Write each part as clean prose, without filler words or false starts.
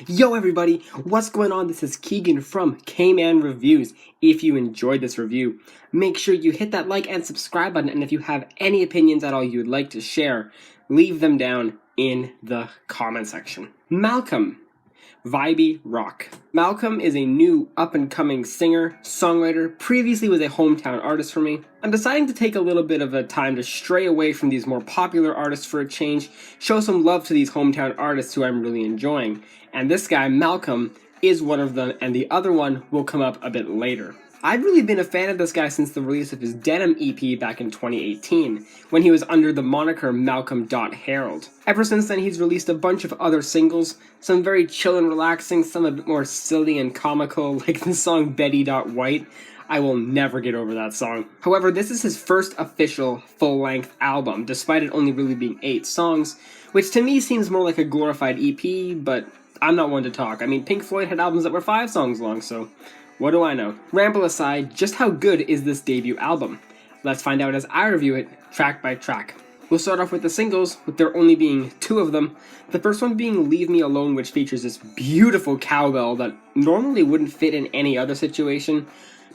Yo everybody, what's going on? This is Keegan from K-Man Reviews. If you enjoyed this review, make sure you hit that like and subscribe button, and if you have any opinions at all you would like to share, leave them down in the comment section. Malcolm. Vibey rock. Malcolm is a new up-and-coming singer, songwriter, previously was a hometown artist for me. I'm deciding to take a little bit of a time to stray away from these more popular artists for a change, show some love to these hometown artists who I'm really enjoying. And this guy, Malcolm, is one of them, and the other one will come up a bit later. I've really been a fan of this guy since the release of his Denim EP back in 2018, when he was under the moniker Malcolm.Harold. Ever since then, he's released a bunch of other singles, some very chill and relaxing, some a bit more silly and comical, like the song Betty.White. I will never get over that song. However, this is his first official full-length album, despite it only really being 8 songs, which to me seems more like a glorified EP, but I'm not one to talk. I mean, Pink Floyd had albums that were 5 songs long, so what do I know? Ramble aside, just how good is this debut album? Let's find out as I review it, track by track. We'll start off with the singles, with there only being 2 of them. The first one being Leave Me Alone, which features this beautiful cowbell that normally wouldn't fit in any other situation,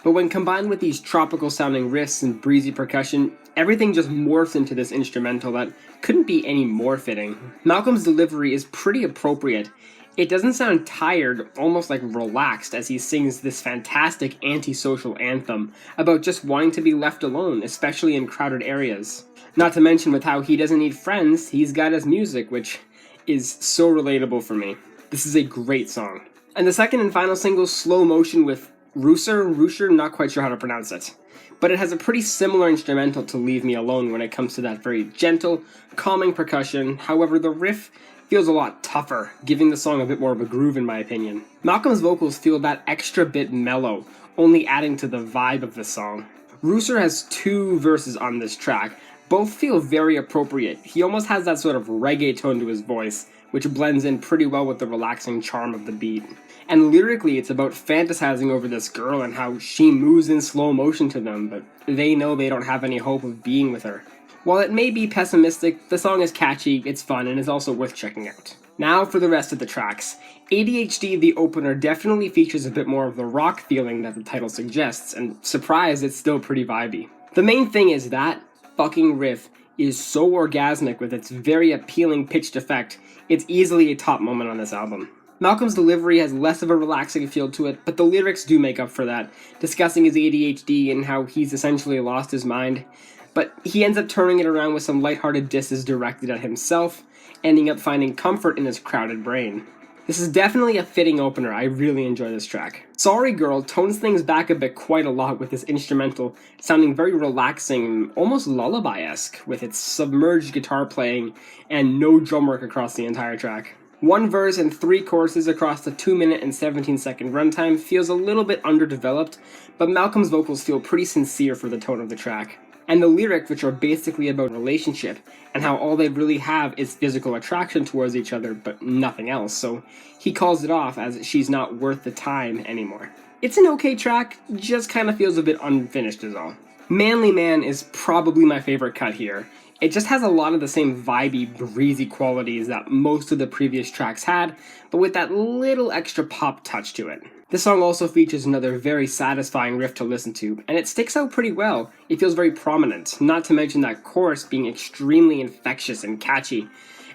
but when combined with these tropical sounding riffs and breezy percussion, everything just morphs into this instrumental that couldn't be any more fitting. Malcolm's delivery is pretty appropriate. It doesn't sound tired, almost like relaxed, as he sings this fantastic antisocial anthem about just wanting to be left alone, especially in crowded areas. Not to mention with how he doesn't need friends, he's got his music, which is so relatable for me. This is a great song. And the second and final single, Slow Motion, with Rusher, not quite sure how to pronounce it. But it has a pretty similar instrumental to Leave Me Alone when it comes to that very gentle, calming percussion. However, the riff feels a lot tougher, giving the song a bit more of a groove in my opinion. Malcolm's vocals feel that extra bit mellow, only adding to the vibe of the song. Rusher has 2 verses on this track. Both feel very appropriate. He almost has that sort of reggae tone to his voice, which blends in pretty well with the relaxing charm of the beat. And lyrically, it's about fantasizing over this girl and how she moves in slow motion to them, but they know they don't have any hope of being with her. While it may be pessimistic, the song is catchy, it's fun, and is also worth checking out. Now for the rest of the tracks. ADHD, the opener, definitely features a bit more of the rock feeling that the title suggests, and surprise, it's still pretty vibey. The main thing is that fucking riff is so orgasmic with its very appealing pitched effect, it's easily a top moment on this album. Malcolm's delivery has less of a relaxing feel to it, but the lyrics do make up for that, discussing his ADHD and how he's essentially lost his mind. But he ends up turning it around with some lighthearted disses directed at himself, ending up finding comfort in his crowded brain. This is definitely a fitting opener. I really enjoy this track. Sorry Girl tones things back a bit quite a lot with this instrumental sounding very relaxing, almost lullaby-esque, with its submerged guitar playing and no drum work across the entire track. 1 verse and 3 choruses across the 2-minute and 17-second runtime feels a little bit underdeveloped, but Malcolm's vocals feel pretty sincere for the tone of the track. And the lyrics, which are basically about a relationship, and how all they really have is physical attraction towards each other, but nothing else, so he calls it off as she's not worth the time anymore. It's an okay track, just kinda feels a bit unfinished is all. Manly Man is probably my favorite cut here. It just has a lot of the same vibey, breezy qualities that most of the previous tracks had, but with that little extra pop touch to it. This song also features another very satisfying riff to listen to, and it sticks out pretty well. It feels very prominent, not to mention that chorus being extremely infectious and catchy.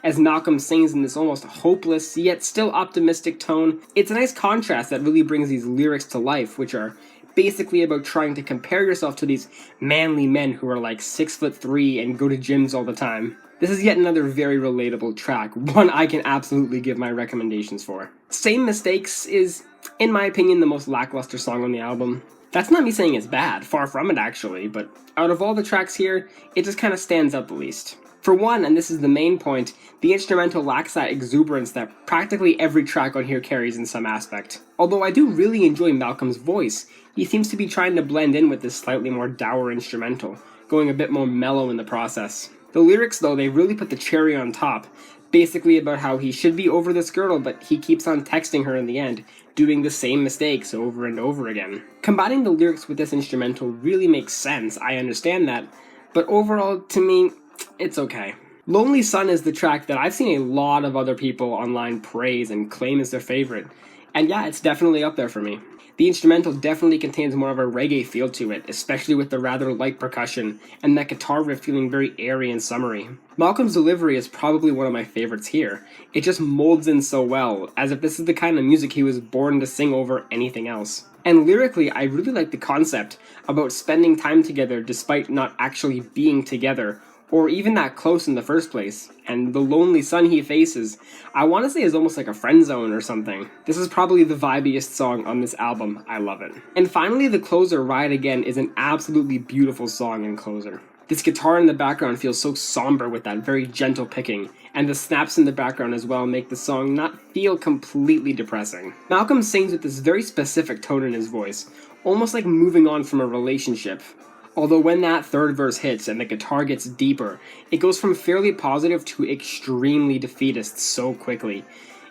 As Malcolm sings in this almost hopeless, yet still optimistic tone, it's a nice contrast that really brings these lyrics to life, which are basically about trying to compare yourself to these manly men who are like 6'3" and go to gyms all the time. This is yet another very relatable track, one I can absolutely give my recommendations for. Same Mistakes is, in my opinion, the most lackluster song on the album. That's not me saying it's bad, far from it actually, but out of all the tracks here, it just kinda stands out the least. For one, and this is the main point, the instrumental lacks that exuberance that practically every track on here carries in some aspect. Although I do really enjoy Malcolm's voice, he seems to be trying to blend in with this slightly more dour instrumental, going a bit more mellow in the process. The lyrics though, they really put the cherry on top, basically about how he should be over this girl but he keeps on texting her in the end, doing the same mistakes over and over again. Combining the lyrics with this instrumental really makes sense, I understand that, but overall, to me, it's okay. Lonely Sun is the track that I've seen a lot of other people online praise and claim is their favorite. And yeah, it's definitely up there for me. The instrumental definitely contains more of a reggae feel to it, especially with the rather light percussion, and that guitar riff feeling very airy and summery. Malcolm's delivery is probably one of my favorites here. It just molds in so well, as if this is the kind of music he was born to sing over anything else. And lyrically, I really like the concept about spending time together despite not actually being together, or even that close in the first place, and the lonely sun he faces, I want to say is almost like a friend zone or something. This is probably the vibiest song on this album, I love it. And finally, the closer, Ride Again, is an absolutely beautiful song and closer. This guitar in the background feels so somber with that very gentle picking, and the snaps in the background as well make the song not feel completely depressing. Malcolm sings with this very specific tone in his voice, almost like moving on from a relationship. Although when that third verse hits and the guitar gets deeper, it goes from fairly positive to extremely defeatist so quickly.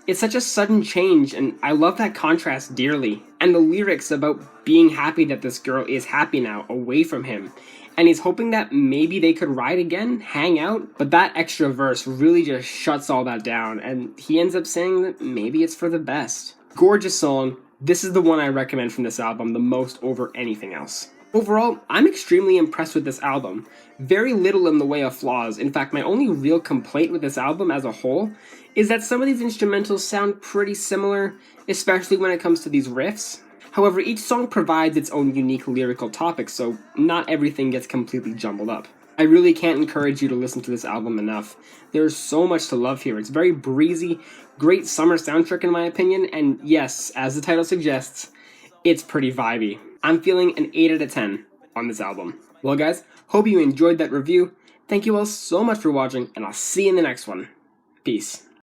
It's such a sudden change, and I love that contrast dearly. And the lyrics about being happy that this girl is happy now, away from him, and he's hoping that maybe they could ride again, hang out, but that extra verse really just shuts all that down, and he ends up saying that maybe it's for the best. Gorgeous song. This is the one I recommend from this album the most over anything else. Overall, I'm extremely impressed with this album. Very little in the way of flaws. In fact, my only real complaint with this album as a whole is that some of these instrumentals sound pretty similar, especially when it comes to these riffs. However, each song provides its own unique lyrical topic, so not everything gets completely jumbled up. I really can't encourage you to listen to this album enough. There's so much to love here. It's very breezy, great summer soundtrack in my opinion, and yes, as the title suggests, it's pretty vibey. I'm feeling an 8 out of 10 on this album. Well guys, hope you enjoyed that review. Thank you all so much for watching, and I'll see you in the next one. Peace.